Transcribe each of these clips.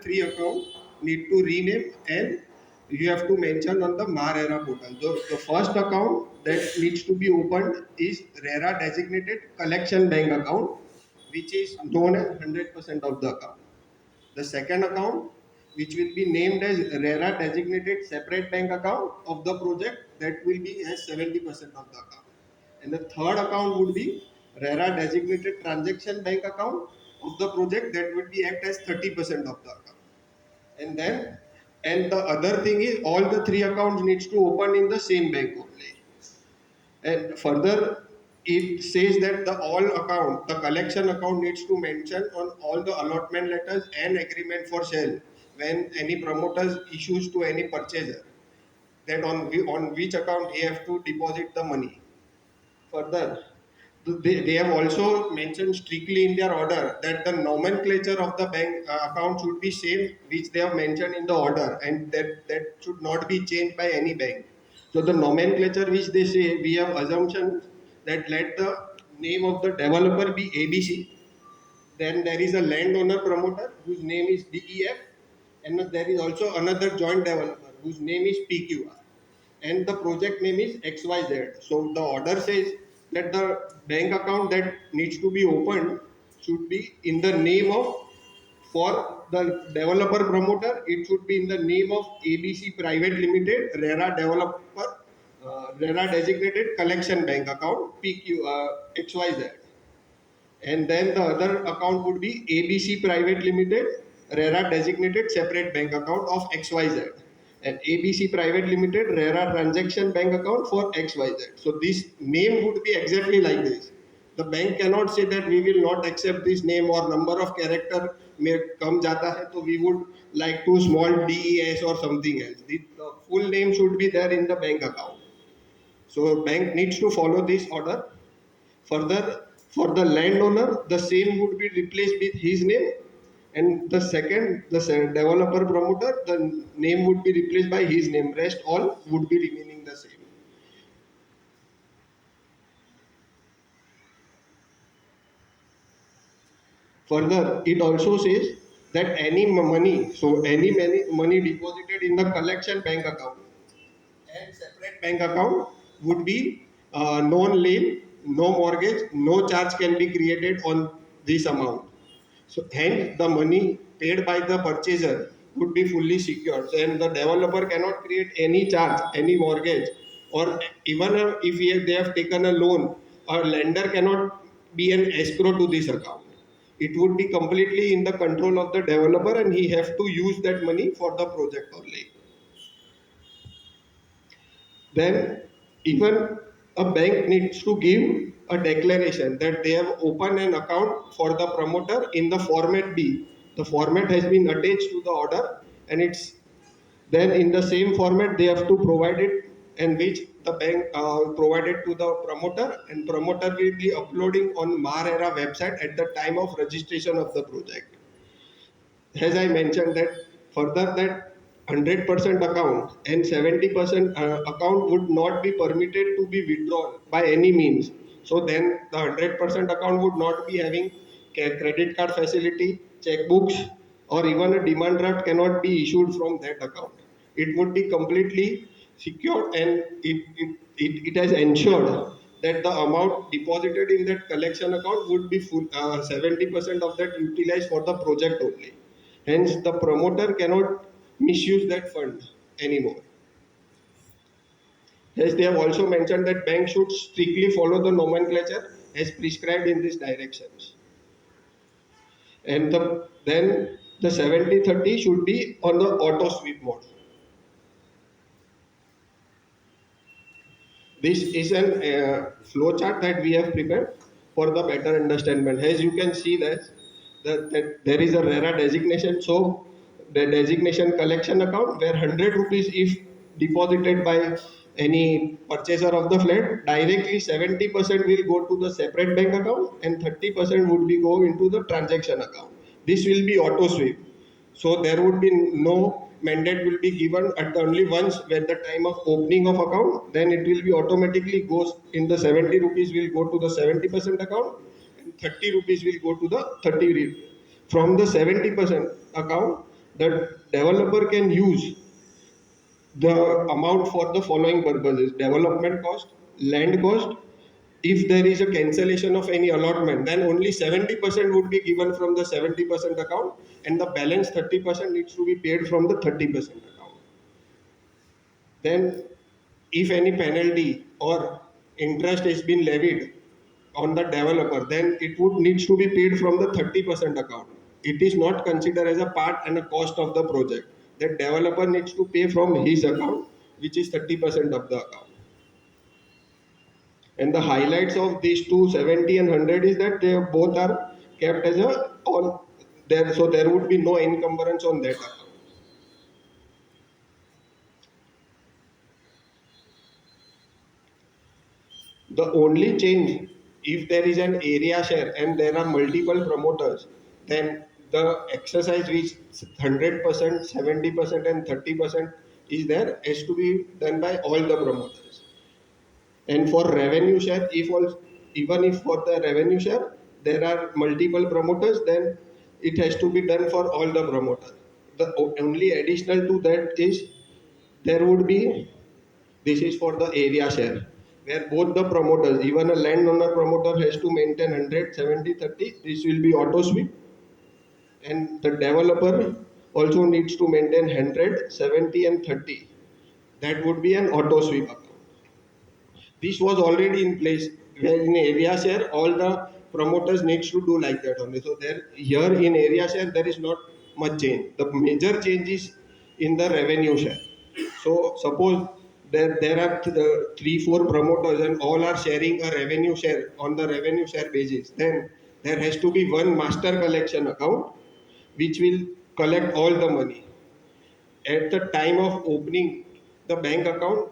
three account need to rename and you have to mention on the RERA portal. The first account that needs to be opened is RERA designated collection bank account, which is known as 100% of the account. The second account, which will be named as RERA designated separate bank account of the project, that will be as 70% of the account. And the third account would be RERA designated transaction bank account of the project, that would be act as 30% of the account. And then, and the other thing is all the three accounts needs to open in the same bank only. And further, it says that the all account, the collection account needs to mention on all the allotment letters and agreement for sale when any promoters issues to any purchaser, that on which account he have to deposit the money. Further, they have also mentioned strictly in their order that the nomenclature of the bank account should be same which they have mentioned in the order, and that should not be changed by any bank. So the nomenclature which they say, we have assumption that let the name of the developer be ABC, then there is a landowner promoter whose name is DEF, and there is also another joint developer whose name is PQR, and the project name is XYZ. So the order says that the bank account that needs to be opened should be in the name of, for the developer promoter, it should be in the name of ABC Private Limited, RERA developer, RERA designated collection bank account, XYZ. And then the other account would be ABC Private Limited, RERA designated separate bank account of XYZ, and ABC Private Limited RERA transaction bank account for XYZ. So this name would be exactly like this. The bank cannot say that we will not accept this name or number of character may come jata hai, so we would like to small DES or something else. The full name should be there in the bank account. So bank needs to follow this order. Further, for the landowner, the same would be replaced with his name, and the second, the developer promoter, the name would be replaced by his name. Rest all would be remaining the same. Further, it also says that any money, so any money deposited in the collection bank account and separate bank account would be non-lien, no mortgage, no charge can be created on this amount. So hence the money paid by the purchaser would be fully secured, and the developer cannot create any charge, any mortgage, or even if they have taken a loan, a lender cannot be an escrow to this account. It would be completely in the control of the developer, and he have to use that money for the project only. Then even a bank needs to give a declaration that they have opened an account for the promoter in the format B. The format has been attached to the order, and it's then in the same format they have to provide it, and which the bank provided to the promoter, and promoter will be uploading on RERA website at the time of registration of the project. As I mentioned that further that 100% account and 70% account would not be permitted to be withdrawn by any means. So then the 100% account would not be having credit card facility, checkbooks, or even a demand draft cannot be issued from that account. It would be completely secured, and it has ensured that the amount deposited in that collection account would be full 70% of that utilized for the project only. Hence, the promoter cannot misuse that fund anymore. Hence, they have also mentioned that banks should strictly follow the nomenclature as prescribed in these directions. And then the 70/30 should be on the auto sweep mode. This is an flow chart that we have prepared for the better understanding. As you can see that there is a RERA designation. So the designation collection account where 100 rupees if deposited by any purchaser of the flat, directly 70% will go to the separate bank account and 30% would be go into the transaction account. This will be auto sweep. So there would be no mandate will be given at only once when the time of opening of account, then it will be automatically goes in the 70 rupees will go to the 70% account and 30 rupees will go to the 30. From the 70% account, the developer can use the amount for the following purposes: development cost, land cost. If there is a cancellation of any allotment, then only 70% would be given from the 70% account, and the balance 30% needs to be paid from the 30% account. Then, if any penalty or interest has been levied on the developer, then it would needs to be paid from the 30% account. It is not considered as a part and a cost of the project. The developer needs to pay from his account, which is 30% of the account. And the highlights of these two, 70 and 100, is that they both are kept as a on there, so there would be no encumbrance on that account. The only change, if there is an area share and there are multiple promoters, then the exercise which 100%, 70%, and 30% is there has to be done by all the promoters. And for revenue share, if all, even if for the revenue share there are multiple promoters, then it has to be done for all the promoters. The only additional to that is there would be, this is for the area share, where both the promoters, even a landowner promoter has to maintain 100, 70, 30. This will be auto sweep, and the developer also needs to maintain 100, 70, and 30. That would be an auto sweep account. This was already in place. Where in area share, all the promoters needs to do like that only. So there, here in area share, there is not much change. The major change is in the revenue share. So suppose there are three, four promoters and all are sharing a revenue share on the revenue share basis. Then there has to be one master collection account which will collect all the money. At the time of opening the bank account,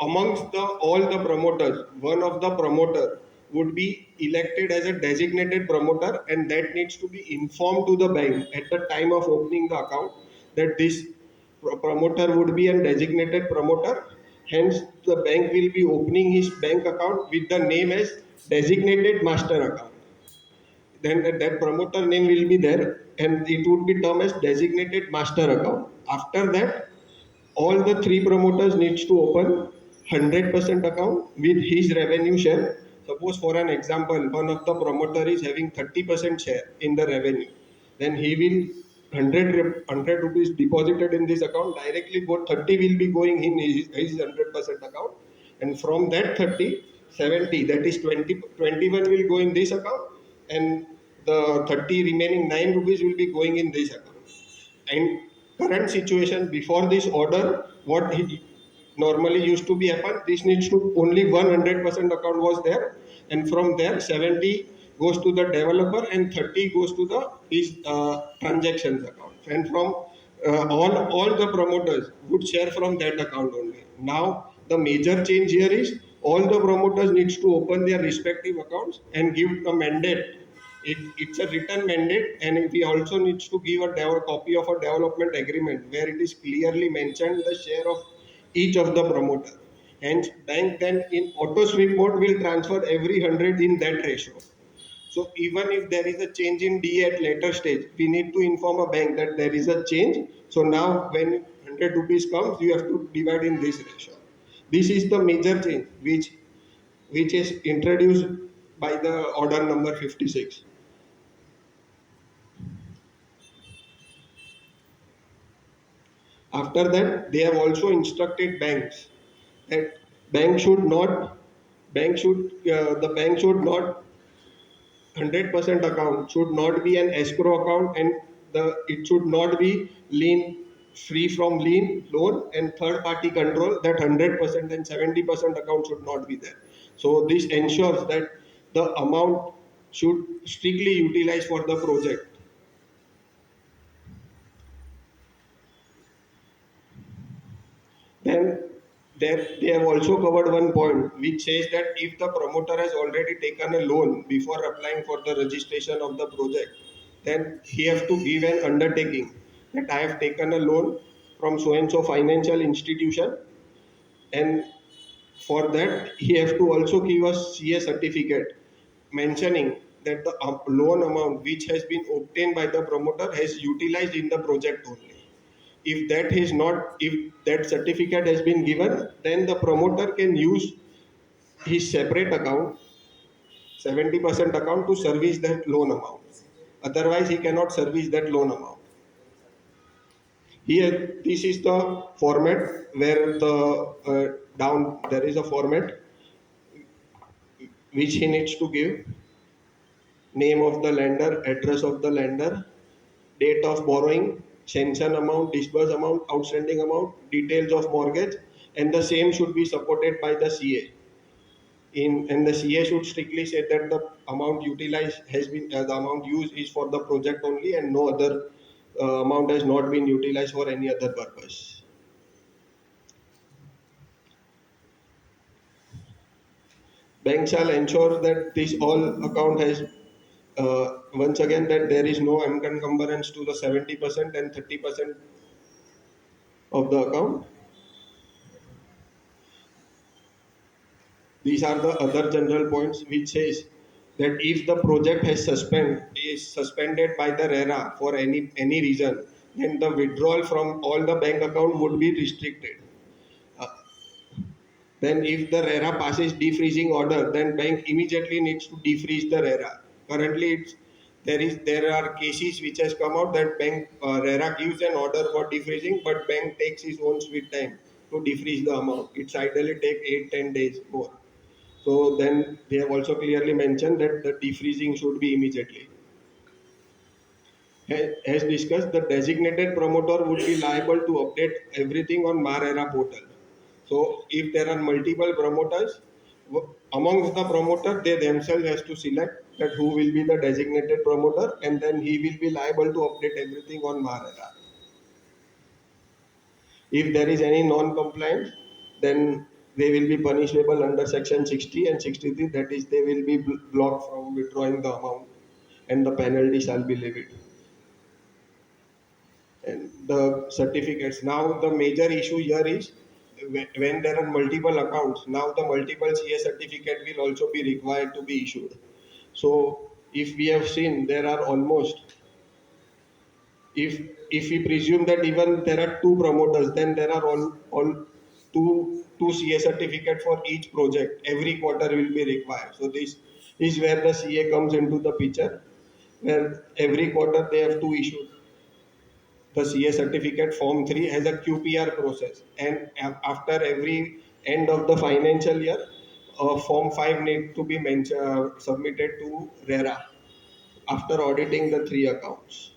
amongst all the promoters, one of the promoter would be elected as a designated promoter, and that needs to be informed to the bank at the time of opening the account that this promoter would be a designated promoter. Hence, the bank will be opening his bank account with the name as designated master account. Then that promoter name will be there, and it would be termed as designated master account. After that, all the three promoters needs to open 100% account with his revenue share. Suppose for an example, one of the promoter is having 30% share in the revenue, then he will 100 rupees deposited in this account, directly go 30 will be going in his 100% account, and from that 30, 70, that is 20, 21 will go in this account, and the 30 remaining 9 rupees will be going in this account. And current situation before this order, what normally used to be happen, this needs to only 100% account was there, and from there 70 goes to the developer and 30 goes to the his transactions account, and from all the promoters would share from that account only. Now the major change here is all the promoters needs to open their respective accounts and give a mandate. It's a written mandate, and we also needs to give a copy of a development agreement where it is clearly mentioned the share of each of the promoter. Hence, bank then in auto sweep mode will transfer every 100 in that ratio. So even if there is a change in D at later stage, we need to inform a bank that there is a change. So now when 100 rupees comes, you have to divide in this ratio. This is the major change which is introduced by the order number 56. After that, they have also instructed banks that bank should not the bank should not 100% account should not be an escrow account, and it should not be lien free from lien loan and third party control. That 100% and 70% account should not be there. So this ensures that the amount should strictly utilize for the project. Then they have also covered one point which says that if the promoter has already taken a loan before applying for the registration of the project, then he has to give an undertaking that I have taken a loan from so and so financial institution, and for that he has to also give a CA certificate mentioning that the loan amount which has been obtained by the promoter has utilized in the project only. If that is not, if that certificate has been given, then the promoter can use his separate account, 70% account, to service that loan amount. Otherwise, he cannot service that loan amount. Here, this is the format where the down there is a format which he needs to give: name of the lender, address of the lender, date of borrowing, sanction amount, disbursed amount, outstanding amount, details of mortgage, and the same should be supported by the CA. And the CA should strictly say that the amount utilized has been the amount used is for the project only, and no other amount has not been utilized for any other purpose. Bank shall ensure that this all account has once again that there is no encumbrance to the 70% and 30% of the account. These are the other general points which says that if the project is suspended by the RERA for any reason, then the withdrawal from all the bank account would be restricted. Uh, then if the RERA passes defreezing order, then bank immediately needs to defreeze the RERA. Currently, there are cases which has come out that bank RERA gives an order for defreezing, but bank takes its own sweet time to defreeze the amount. It's ideally take 8-10 days more. So then they have also clearly mentioned that the defreezing should be immediately. As discussed, the designated promoter would be liable to update everything on MARERA portal. So if there are multiple promoters, amongst the promoter, they themselves has to select that who will be the designated promoter, and then he will be liable to update everything on MARERA. If there is any non-compliance, then they will be punishable under section 60 and 63. That is, they will be blocked from withdrawing the amount, and the penalty shall be levied. And the certificates. Now the major issue here is when there are multiple accounts. Now the multiple CA certificate will also be required to be issued. So if we have seen, there are almost, if we presume that even there are two promoters, then there are all two CA certificate for each project. Every quarter will be required. So this is where the CA comes into the picture, where every quarter they have to issue the CA certificate. Form 3 has a QPR process, and after every end of the financial year, Form 5 need to be submitted to RERA after auditing the three accounts.